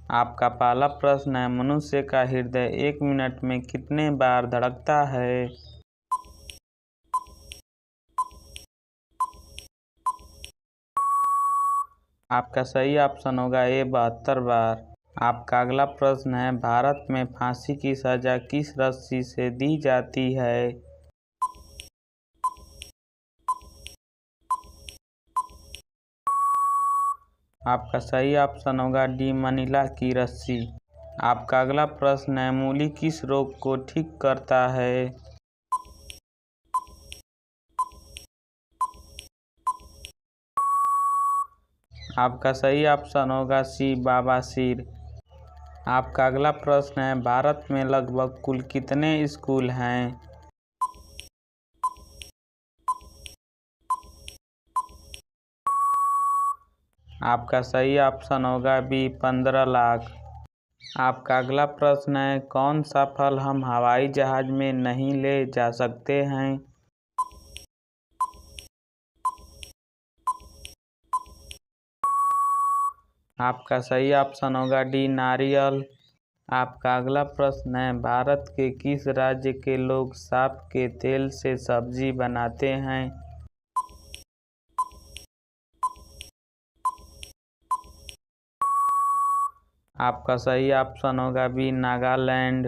आपका पहला प्रश्न है, मनुष्य का हृदय 1 मिनट में कितने बार धड़कता है? आपका सही ऑप्शन होगा ए 72 बार। आपका अगला प्रश्न है, भारत में फांसी की सजा किस रस्सी से दी जाती है? आपका सही ऑप्शन होगा डी, मनीला की रस्सी। आपका अगला प्रश्न है, मूली किस रोग को ठीक करता है? आपका सही ऑप्शन होगा सी, बवासीर। आपका अगला प्रश्न है, भारत में लगभग कुल कितने स्कूल हैं? आपका सही ऑप्शन होगा बी, 15 लाख। आपका अगला प्रश्न है, कौन सा फल हम हवाई जहाज में नहीं ले जा सकते हैं? आपका सही ऑप्शन होगा डी, नारियल। आपका अगला प्रश्न है, भारत के किस राज्य के लोग सांप के तेल से सब्जी बनाते हैं? आपका सही ऑप्शन होगा बी, नागालैंड।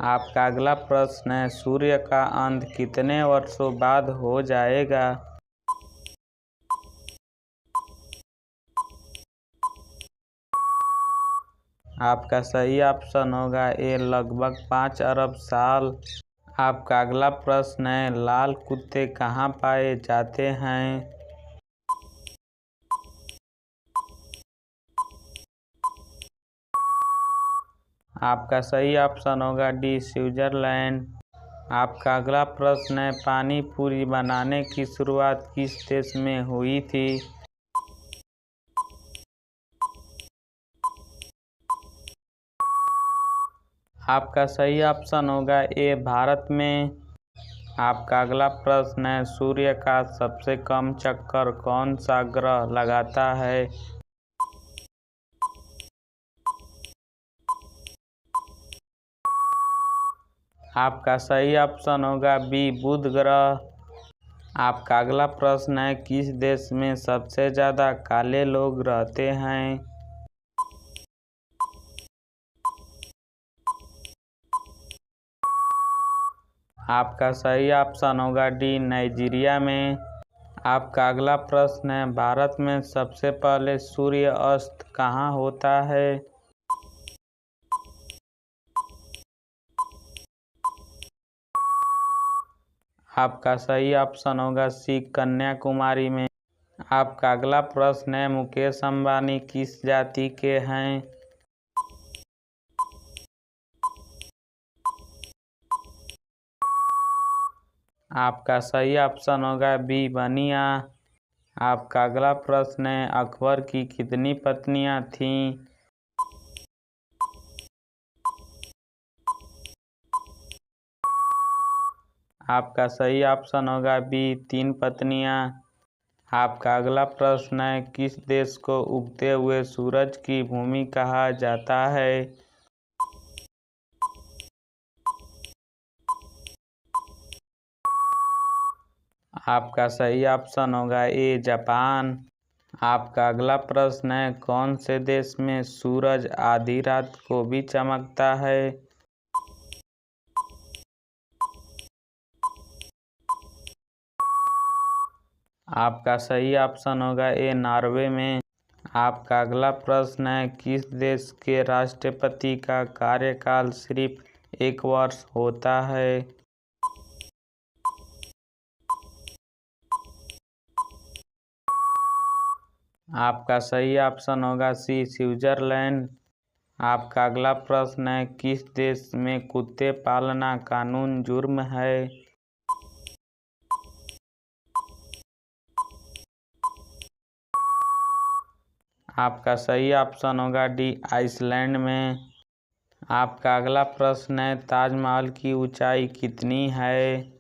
आपका अगला प्रश्न है, सूर्य का अंत कितने वर्षों बाद हो जाएगा? आपका सही ऑप्शन होगा ए, लगभग 5 अरब साल। आपका अगला प्रश्न है, लाल कुत्ते कहाँ पाए जाते हैं? आपका सही ऑप्शन होगा डी, स्विट्जरलैंड। आपका अगला प्रश्न है, पानी पूरी बनाने की शुरुआत किस देश में हुई थी? आपका सही ऑप्शन होगा ए, भारत में। आपका अगला प्रश्न है, सूर्य का सबसे कम चक्कर कौन सा ग्रह लगाता है? आपका सही ऑप्शन होगा बी, बुध ग्रह। आपका अगला प्रश्न है, किस देश में सबसे ज़्यादा काले लोग रहते हैं? आपका सही ऑप्शन होगा डी, नाइजीरिया में। आपका अगला प्रश्न है, भारत में सबसे पहले सूर्य अस्त कहाँ होता है? आपका सही ऑप्शन होगा सी, कन्याकुमारी में। आपका अगला प्रश्न है, मुकेश अंबानी किस जाति के हैं? आपका सही ऑप्शन होगा बी, बनिया। आपका अगला प्रश्न है, अकबर की कितनी पत्नियां थीं? आपका सही ऑप्शन होगा बी, 3 पत्नियां। आपका अगला प्रश्न है, किस देश को उगते हुए सूरज की भूमि कहा जाता है? आपका सही ऑप्शन होगा ए, जापान। आपका अगला प्रश्न है, कौन से देश में सूरज आधी रात को भी चमकता है? आपका सही ऑप्शन होगा ए, नॉर्वे में। आपका अगला प्रश्न है, किस देश के राष्ट्रपति का कार्यकाल सिर्फ 1 वर्ष होता है? आपका सही ऑप्शन होगा सी, स्विट्जरलैंड। आपका अगला प्रश्न है, किस देश में कुत्ते पालना कानून जुर्म है? आपका सही ऑप्शन होगा डी, आइसलैंड में। आपका अगला प्रश्न है, ताजमहल की ऊंचाई कितनी है?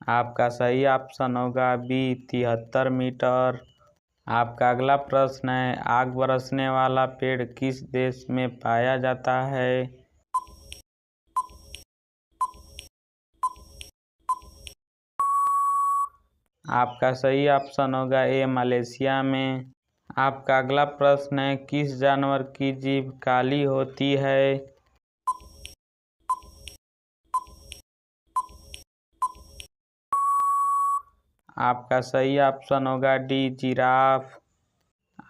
आपका सही ऑप्शन होगा बी 73 मीटर। आपका अगला प्रश्न है, आग बरसने वाला पेड़ किस देश में पाया जाता है? आपका सही ऑप्शन होगा ए मलेशिया में। आपका अगला प्रश्न है, किस जानवर की जीभ काली होती है? आपका सही ऑप्शन होगा डी जिराफ।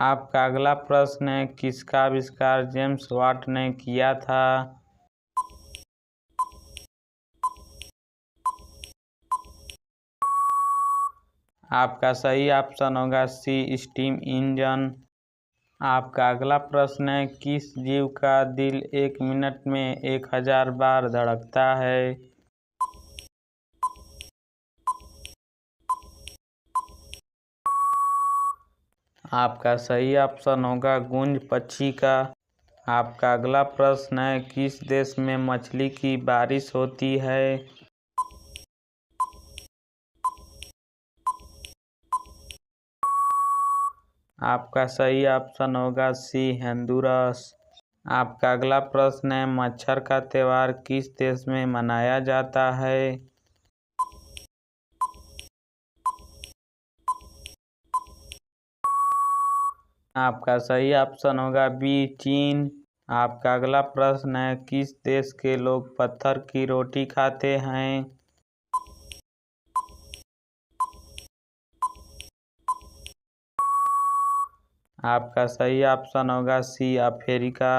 आपका अगला प्रश्न है, किसका आविष्कार जेम्स वाट ने किया था? आपका सही ऑप्शन होगा सी स्टीम इंजन। आपका अगला प्रश्न है, किस जीव का दिल 1 मिनट में 1000 बार धड़कता है? आपका सही ऑप्शन होगा गूंज पक्षी का। आपका अगला प्रश्न है, किस देश में मछली की बारिश होती है? आपका सही ऑप्शन होगा सी होंडुरास। आपका अगला प्रश्न है, मच्छर का त्यौहार किस देश में मनाया जाता है? आपका सही ऑप्शन होगा बी चीन। आपका अगला प्रश्न है, किस देश के लोग पत्थर की रोटी खाते हैं? आपका सही ऑप्शन होगा सी अफ्रीका।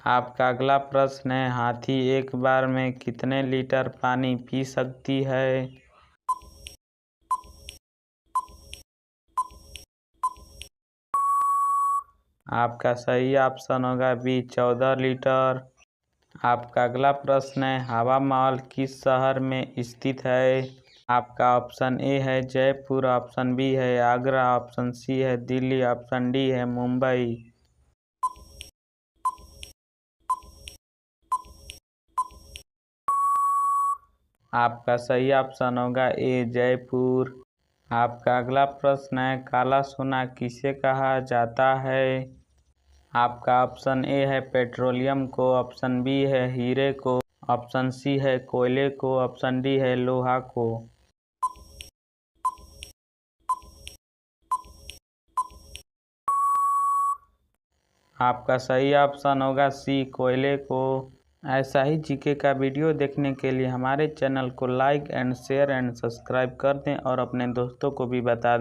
आपका अगला प्रश्न है, हाथी एक बार में कितने लीटर पानी पी सकती है? आपका सही ऑप्शन होगा बी 14 लीटर। आपका अगला प्रश्न है, हवा महल किस शहर में स्थित है? आपका ऑप्शन ए है जयपुर, ऑप्शन बी है आगरा, ऑप्शन सी है दिल्ली, ऑप्शन डी है मुंबई। आपका सही ऑप्शन होगा ए जयपुर। आपका अगला प्रश्न है, काला सोना किसे कहा जाता है? आपका ऑप्शन ए है पेट्रोलियम को, ऑप्शन बी है हीरे को, ऑप्शन सी है कोयले को, ऑप्शन डी है लोहा को। आपका सही ऑप्शन होगा सी कोयले को। ऐसा ही जीके का वीडियो देखने के लिए हमारे चैनल को like and share and subscribe कर दें और अपने दोस्तों को भी बता दें।